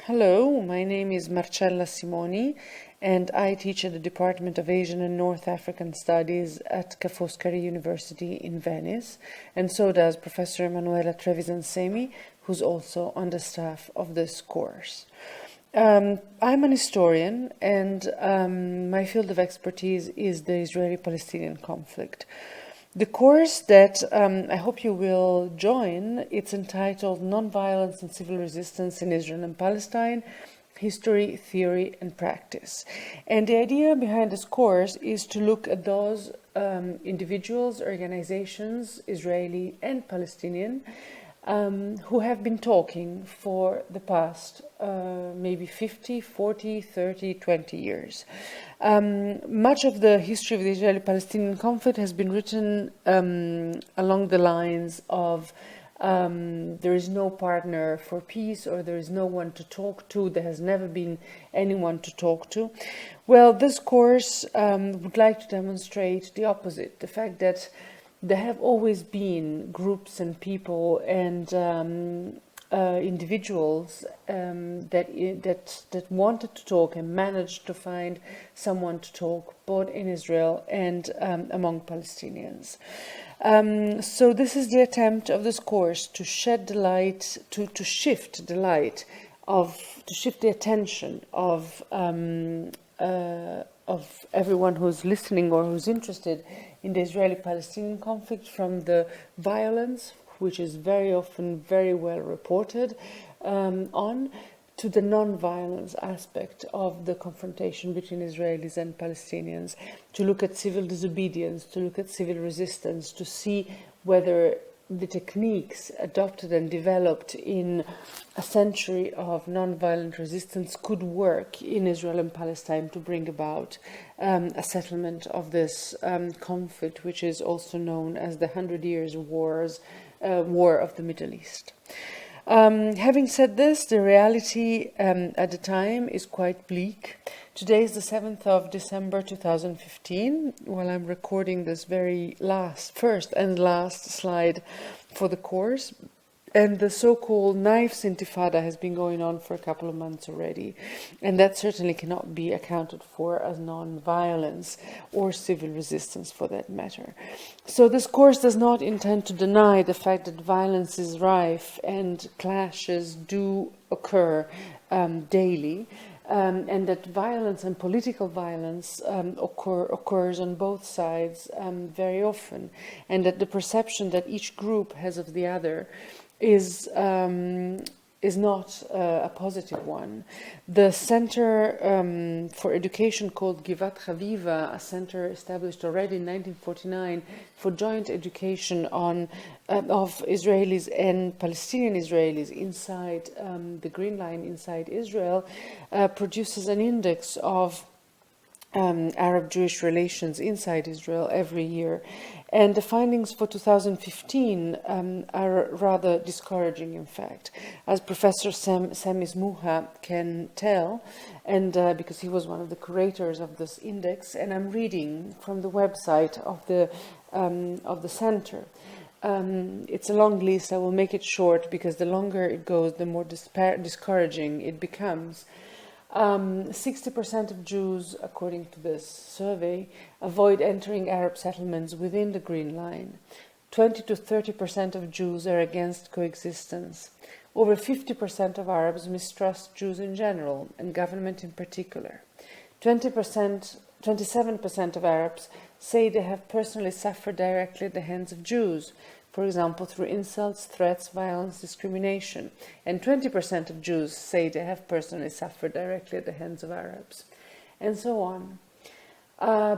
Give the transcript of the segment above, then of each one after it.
Hello, my name is Marcella Simoni, and I teach at the Department of Asian and North African Studies at Ca' Foscari University in Venice, and so does Professor Emanuela Trevisan Semi, who's also on the staff of this course. I'm an historian, and my field of expertise is the Israeli-Palestinian conflict. The course that I hope you will join, it's entitled Nonviolence and Civil Resistance in Israel and Palestine, History, Theory and Practice. And the idea behind this course is to look at those individuals, organizations, Israeli and Palestinian, who have been talking for the past maybe 50, 40, 30, 20 years. Much of the history of the Israeli-Palestinian conflict has been written along the lines of there is no partner for peace, or there is no one to talk to, there has never been anyone to talk to. Well, this course would like to demonstrate the opposite, the fact that there have always been groups and people and individuals that wanted to talk and managed to find someone to talk, both in Israel and among Palestinians. So this is the attempt of this course to shed the light, to shift the light to shift the attention of everyone who's listening or who's interested in the Israeli-Palestinian conflict from the violence, which is very often very well reported on, to the non-violence aspect of the confrontation between Israelis and Palestinians, to look at civil disobedience, to look at civil resistance, to see whether the techniques adopted and developed in a century of non-violent resistance could work in Israel and Palestine to bring about a settlement of this conflict, which is also known as the 100 Years' War of the Middle East. Having said this, the reality at the time is quite bleak. Today is the 7th of December 2015, while I'm recording this very first and last slide for the course. And the so-called Knives Intifada has been going on for a couple of months already. And that certainly cannot be accounted for as non-violence or civil resistance for that matter. So this course does not intend to deny the fact that violence is rife and clashes do occur daily. And that violence and political violence occurs on both sides very often, and that the perception that each group has of the other is not a positive one. The Center for Education called Givat Chaviva, a center established already in 1949 for joint education of Israelis and Palestinian Israelis inside the Green Line, inside Israel, produces an index of Arab-Jewish relations inside Israel every year. And the findings for 2015 are rather discouraging, in fact. As Professor Sami Smuha can tell, and because he was one of the curators of this index, and I'm reading from the website of the center. It's a long list. I will make it short because the longer it goes, the more discouraging it becomes. 60% of Jews, according to this survey, avoid entering Arab settlements within the Green Line. 20 to 30% of Jews are against coexistence. Over 50% of Arabs mistrust Jews in general, and government in particular. 27% of Arabs say they have personally suffered directly at the hands of Jews, for example, through insults, threats, violence, discrimination. And 20% of Jews say they have personally suffered directly at the hands of Arabs, and so on.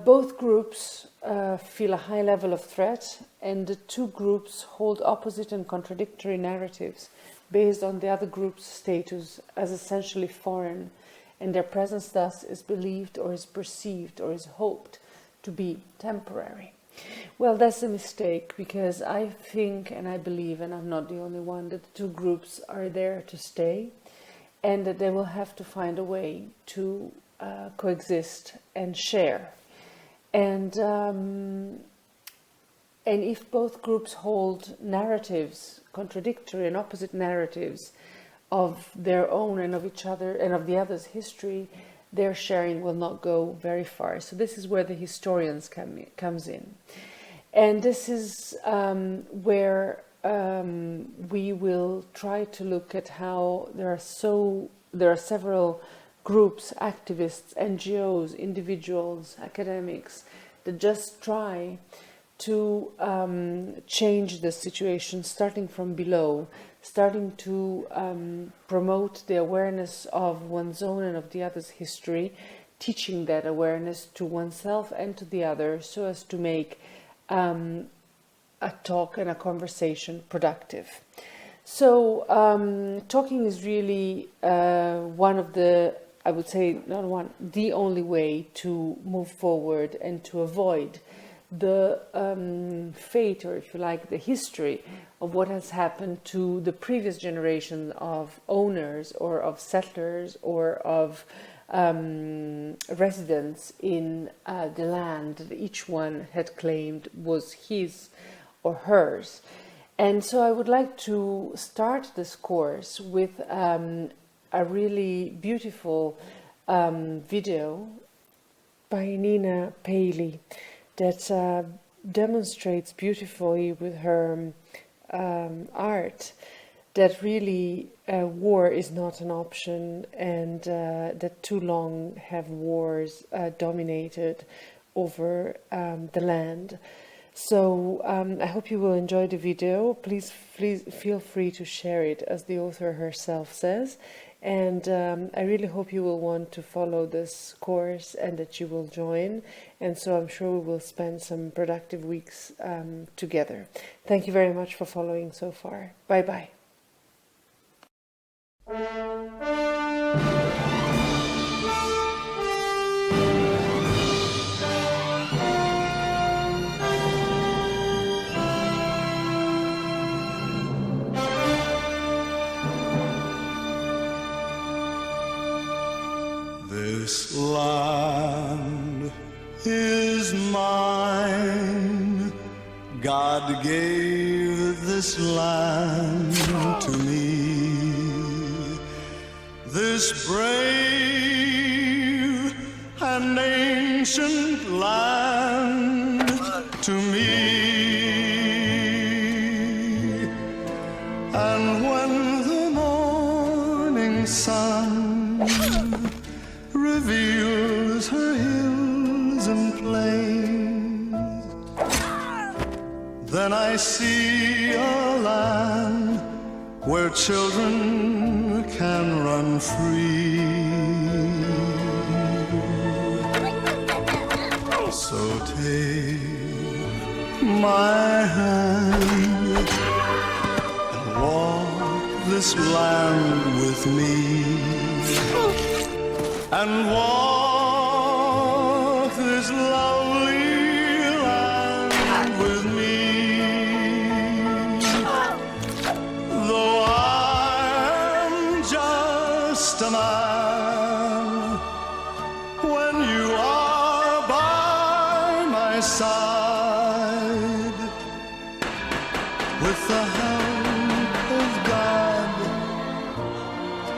Both groups feel a high level of threat, and the two groups hold opposite and contradictory narratives based on the other group's status as essentially foreign, and their presence thus is believed or is perceived or is hoped to be temporary. Well, that's a mistake, because I think and I believe, and I'm not the only one, that the two groups are there to stay, and that they will have to find a way to coexist and share. And if both groups hold narratives, contradictory and opposite narratives, of their own and of each other and of the other's history, their sharing will not go very far. So this is where the historians comes in. And this is where we will try to look at how there are several groups, activists, NGOs, individuals, academics that just try to change the situation, starting from below, starting to promote the awareness of one's own and of the other's history, teaching that awareness to oneself and to the other, so as to make a talk and a conversation productive. So talking is really one of the, I would say, not one, the only way to move forward and to avoid the fate, or if you like, the history of what has happened to the previous generation of owners or of settlers or of residents in the land that each one had claimed was his or hers. And so I would like to start this course with a really beautiful video by Nina Paley that demonstrates beautifully with her art that really war is not an option, and that too long have wars dominated over the land. So I hope you will enjoy the video. Please feel free to share it, as the author herself says. And I really hope you will want to follow this course and that you will join. And so I'm sure we will spend some productive weeks together. Thank you very much for following so far. Bye-bye. This land is mine. God gave this land to me. This brave and ancient land to me. And when the morning sun reveals her hills and plains, then I see a land where children can run free. So take my hand and walk this land with me, and walk this lovely land with me. Though I'm just a man, when you are by my side, with the help of God,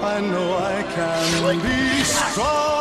I know I can be strong.